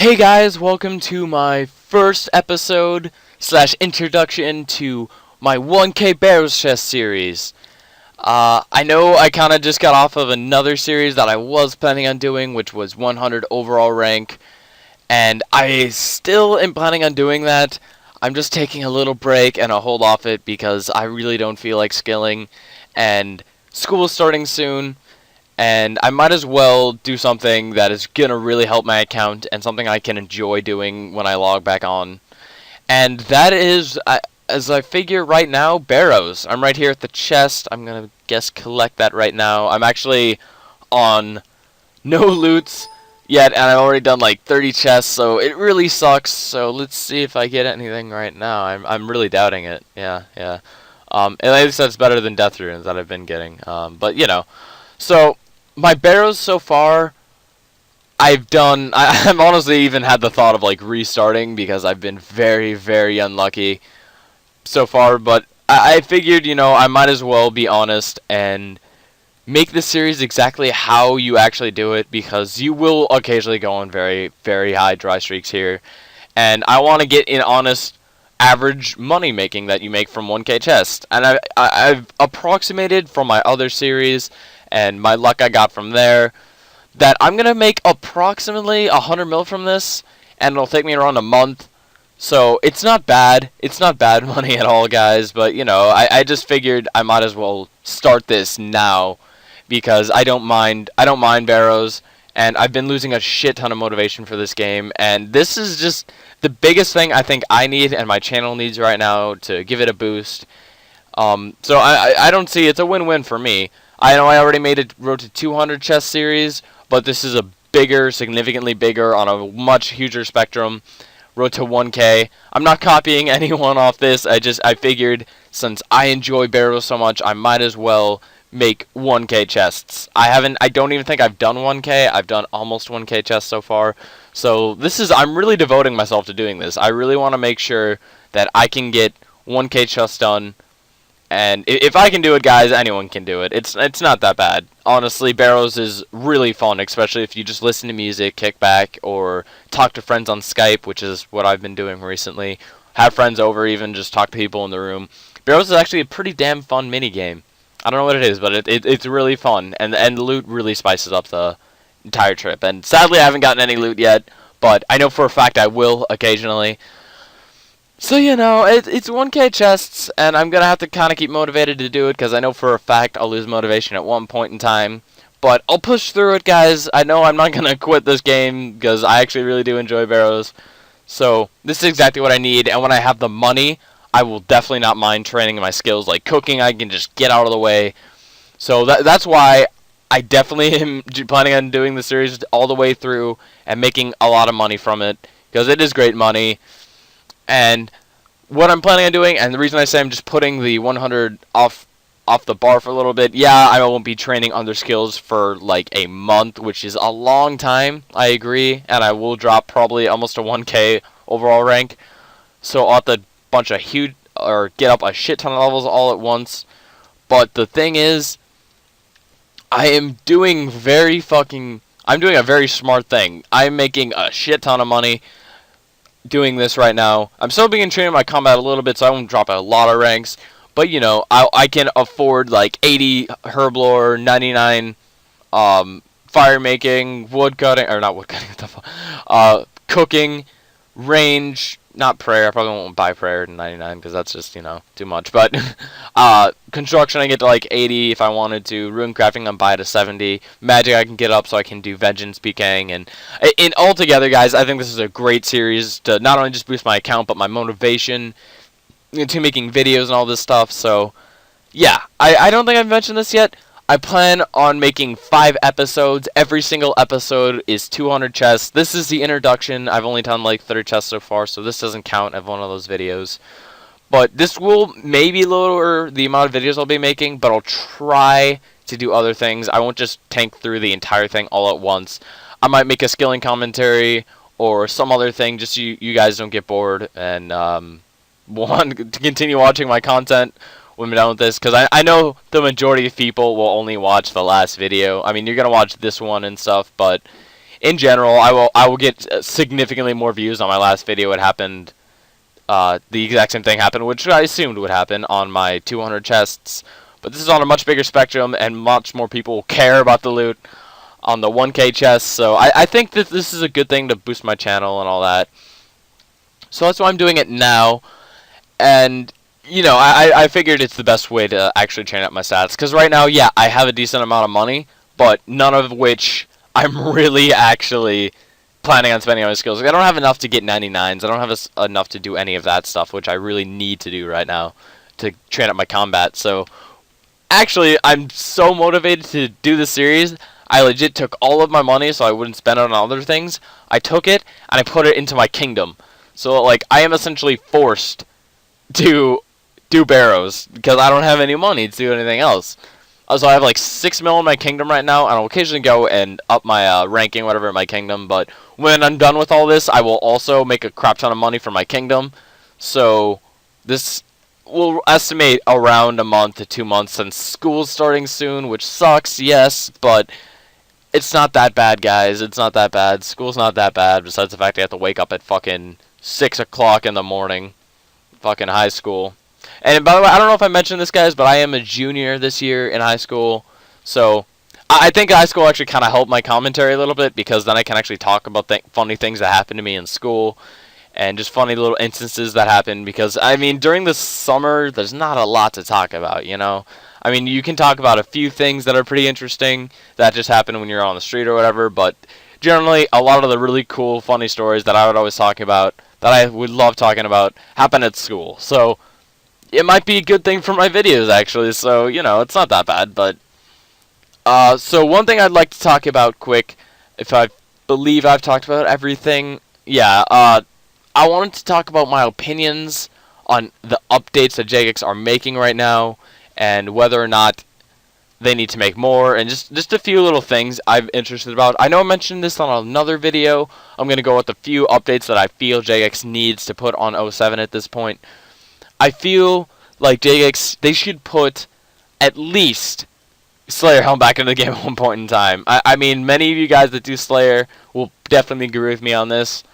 Hey guys, welcome to my first episode slash introduction to my 1K Barrows chess series. I know I kind of just got off of another series that I was planning on doing, which was 100 overall rank, and I still am planning on doing that. I'm just taking a little break and a hold off it because I really don't feel like skilling, and school is starting soon. And I might as well do something that is going to really help my account and something I can enjoy doing when I log back on. And that is, as I figure right now, Barrows. I'm right here at the chest. I'm going to guess collect that right now. I'm actually on no loots yet, and I've already done like 30 chests, so it really sucks. So let's see if I get anything right now. I'm really doubting it. Yeah. At least that's better than death runes that I've been getting. But, you know. So my Barrows so far, I've honestly even had the thought of like restarting because I've been very, very unlucky so far, but I figured, I might as well be honest and make the series exactly how you actually do it, because you will occasionally go on very, very high dry streaks here, and I want to get in honest average money making that you make from 1K chest, and I've approximated from my other series and my luck I got from there, that I'm going to make approximately 100 mil from this, and it'll take me around a month. So it's not bad. It's not bad money at all, guys, but, I just figured I might as well start this now, because I don't mind Barrows, and I've been losing a shit ton of motivation for this game, and this is just the biggest thing I think I need and my channel needs right now to give it a boost. So I don't see, it's a win-win for me. I know I already made a Road to 200 chess series, but this is a bigger, significantly bigger, on a much huger spectrum, Road to 1K. I'm not copying anyone off this. I figured since I enjoy Barrows so much, I might as well make 1K chests. I don't even think I've done 1K. I've done almost 1K chests so far. So I'm really devoting myself to doing this. I really want to make sure that I can get 1K chests done. And if I can do it, guys, anyone can do it. It's not that bad. Honestly, Barrows is really fun, especially if you just listen to music, kick back, or talk to friends on Skype, which is what I've been doing recently. Have friends over, even just talk to people in the room. Barrows is actually a pretty damn fun minigame. I don't know what it is, but it's really fun, and the loot really spices up the entire trip. And sadly, I haven't gotten any loot yet, but I know for a fact I will occasionally. So, it's 1K chests, and I'm going to have to kind of keep motivated to do it, because I know for a fact I'll lose motivation at one point in time. But I'll push through it, guys. I know I'm not going to quit this game, because I actually really do enjoy Barrows. So, this is exactly what I need, and when I have the money, I will definitely not mind training my skills. Like cooking, I can just get out of the way. So, that's why I definitely am planning on doing the series all the way through, and making a lot of money from it, because it is great money. And what I'm planning on doing, and the reason I say I'm just putting the 100 off the bar for a little bit, yeah, I won't be training other skills for like a month, which is a long time, I agree, and I will drop probably almost a 1K overall rank, so I'll have to get up a shit ton of levels all at once. But the thing is, I'm doing a very smart thing. I'm making a shit ton of money doing this right now. I'm still being training my combat a little bit, so I won't drop a lot of ranks. But I can afford like 80 herb lore, 99 fire making, wood cutting, or not wood cutting, what the fuck, cooking, range, not prayer. I probably won't buy prayer to 99 because that's just too much. But construction I get to like 80 if I wanted to. Rune crafting I'm buy to 70. Magic I can get up so I can do vengeance PKing. And in altogether, guys, I think this is a great series to not only just boost my account but my motivation to making videos and all this stuff. So yeah, I don't think I've mentioned this yet. I plan on making 5 episodes. Every single episode is 200 chests. This is the introduction. I've only done like 30 chests so far, so this doesn't count as one of those videos. But this will maybe lower the amount of videos I'll be making, but I'll try to do other things. I won't just tank through the entire thing all at once. I might make a skilling commentary or some other thing just so you guys don't get bored and want to continue watching my content when we're done with this, because I know the majority of people will only watch the last video. I mean, you're going to watch this one and stuff, but in general, I will get significantly more views on my last video. It happened. The exact same thing happened, which I assumed would happen on my 200 chests. But this is on a much bigger spectrum, and much more people care about the loot on the 1K chests. So I think that this is a good thing to boost my channel and all that. So that's why I'm doing it now. And, you know, I figured it's the best way to actually train up my stats. Because right now, yeah, I have a decent amount of money, but none of which I'm really actually planning on spending on my skills. Like, I don't have enough to get 99s. I don't have enough to do any of that stuff, which I really need to do right now to train up my combat. So, actually, I'm so motivated to do this series. I legit took all of my money so I wouldn't spend it on other things. I took it, and I put it into my kingdom. So, like, I am essentially forced to do Barrows because I don't have any money to do anything else. So I have like 6 mil in my kingdom right now, and I'll occasionally go and up my ranking, whatever, in my kingdom. But when I'm done with all this, I will also make a crap ton of money for my kingdom. So this will estimate around a month to 2 months, since school's starting soon, which sucks, yes, but it's not that bad, guys. It's not that bad. School's not that bad, besides the fact I have to wake up at fucking 6 o'clock in the morning. Fucking high school. And by the way, I don't know if I mentioned this, guys, but I am a junior this year in high school. So I think high school actually kind of helped my commentary a little bit, because then I can actually talk about funny things that happened to me in school and just funny little instances that happened. Because, I mean, during the summer, there's not a lot to talk about, you know? I mean, you can talk about a few things that are pretty interesting that just happen when you're on the street or whatever, but generally, a lot of the really cool, funny stories that I would always talk about, that I would love talking about, happen at school. So it might be a good thing for my videos, actually. So, you know, it's not that bad. But so one thing I'd like to talk about quick, if I believe I've talked about everything, yeah, I wanted to talk about my opinions on the updates that Jagex are making right now, and whether or not they need to make more, and just a few little things I'm interested about. I know I mentioned this on another video. I'm going to go with a few updates that I feel Jagex needs to put on 07 at this point. I feel like Jagex, they should put at least Slayer Helm back into the game at one point in time. I mean, many of you guys that do Slayer will definitely agree with me on this.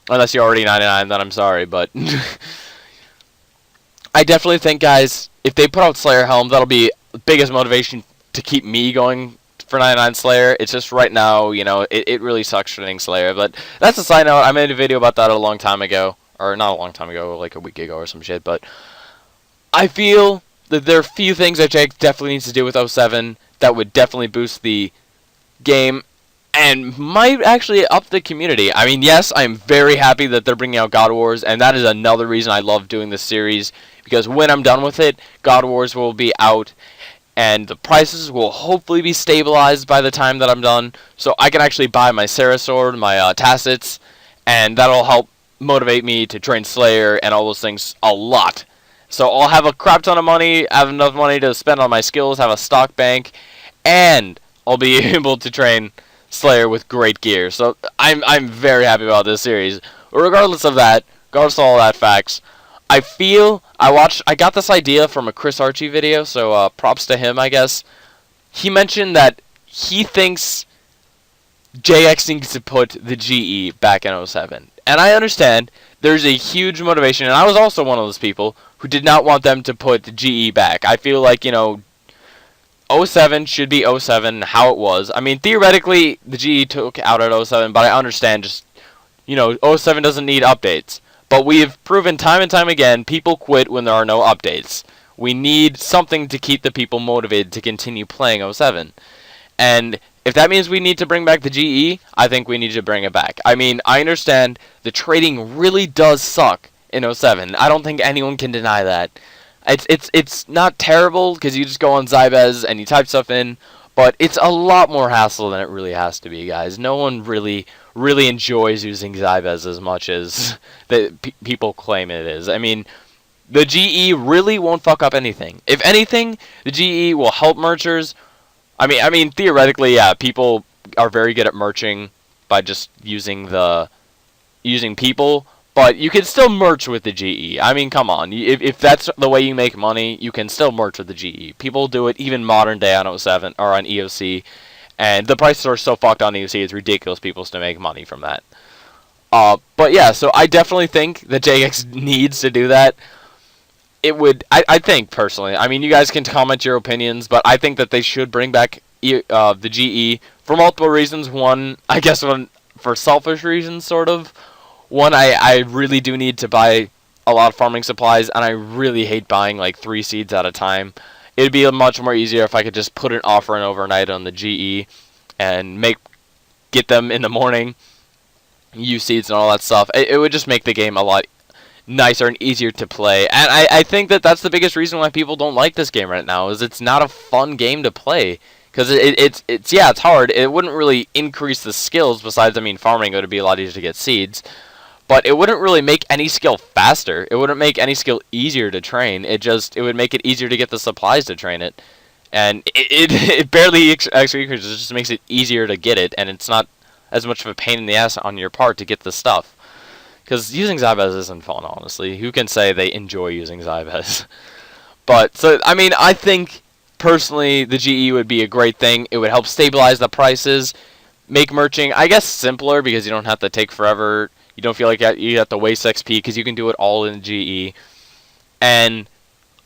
Unless you're already 99, then I'm sorry, but I definitely think, guys, if they put out Slayer Helm, that'll be the biggest motivation to keep me going for 99 Slayer. It's just right now, you know, it really sucks training Slayer. But that's a side note. I made a video about that a long time ago. Or not a long time ago, like a week ago or some shit. But I feel that there are a few things that Jake definitely needs to do with 07 that would definitely boost the game and might actually up the community. I mean, yes, I'm very happy that they're bringing out God Wars, and that is another reason I love doing this series, because when I'm done with it, God Wars will be out, and the prices will hopefully be stabilized by the time that I'm done, so I can actually buy my Sarah Sword, my Tacits, and that'll help motivate me to train Slayer and all those things a lot. So I'll have a crap ton of money, have enough money to spend on my skills, have a stock bank, and I'll be able to train Slayer with great gear. So I'm very happy about this series. Regardless of that, regardless of all that facts, I feel I got this idea from a Chris Archie video, so props to him, I guess. He mentioned that he thinks JX needs to put the GE back in 07. And I understand there's a huge motivation, and I was also one of those people who did not want them to put the GE back. I feel like, you know, 07 should be 07, how it was. I mean, theoretically, the GE took out at 07, but I understand just, you know, 07 doesn't need updates. But we have proven time and time again, people quit when there are no updates. We need something to keep the people motivated to continue playing 07. And if that means we need to bring back the GE, I think we need to bring it back. I mean, I understand the trading really does suck in 07. I don't think anyone can deny that. It's not terrible because you just go on Zybez and you type stuff in, but it's a lot more hassle than it really has to be, guys. No one really enjoys using Zybez as much as people claim it is. I mean, the GE really won't fuck up anything. If anything, the GE will help merchers. I mean, theoretically, yeah, people are very good at merching by just using people, but you can still merch with the GE. I mean, come on, if that's the way you make money, you can still merch with the GE. People do it even modern day on 07 or on EOC, And the prices are so fucked on EUC, it's ridiculous people to make money from that. But yeah, so I definitely think that JX needs to do that. It would, I think, personally. I mean, you guys can comment your opinions, but I think that they should bring back the GE for multiple reasons. One, I guess, for selfish reasons, sort of. One, I really do need to buy a lot of farming supplies, and I really hate buying like 3 seeds at a time. It'd be much more easier if I could just put an offer in overnight on the GE and get them in the morning, use seeds and all that stuff. It would just make the game a lot nicer and easier to play. And I think that that's the biggest reason why people don't like this game right now, is it's not a fun game to play. Because it's hard. It wouldn't really increase the skills, besides, I mean, farming would be a lot easier to get seeds. But it wouldn't really make any skill faster. It wouldn't make any skill easier to train. It would make it easier to get the supplies to train it. And it barely actually increases. It just makes it easier to get it, and it's not as much of a pain in the ass on your part to get the stuff. Because using Zybez isn't fun, honestly. Who can say they enjoy using Zybez? But, so, I mean, I think, personally, the GE would be a great thing. It would help stabilize the prices, make merching, I guess, simpler, because you don't have to take forever. You don't feel like you have to waste XP, because you can do it all in GE. And,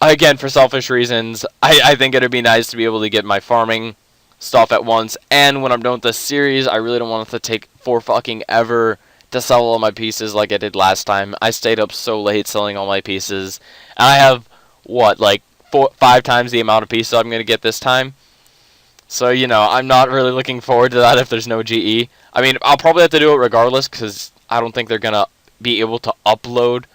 again, for selfish reasons, I think it would be nice to be able to get my farming stuff at once. And when I'm done with this series, I really don't want it to take for fucking ever to sell all my pieces like I did last time. I stayed up so late selling all my pieces. And I have, what, like 5 times the amount of pieces I'm going to get this time. So, you know, I'm not really looking forward to that if there's no GE. I mean, I'll probably have to do it regardless, because I don't think they're going to be able to upload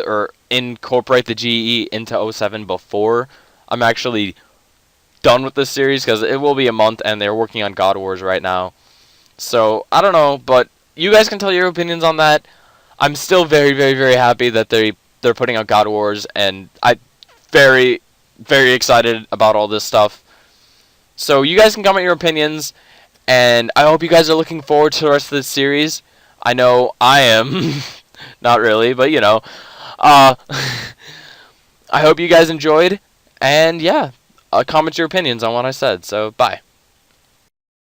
or incorporate the GE into 07 before I'm actually done with this series, because it will be a month and they're working on God Wars right now. So, I don't know, but you guys can tell your opinions on that. I'm still very, very, very happy that they're putting out God Wars, and I'm very, very excited about all this stuff. So you guys can comment your opinions, and I hope you guys are looking forward to the rest of this series. I know I am. Not really, but you know. I hope you guys enjoyed, and yeah, comment your opinions on what I said. So, bye.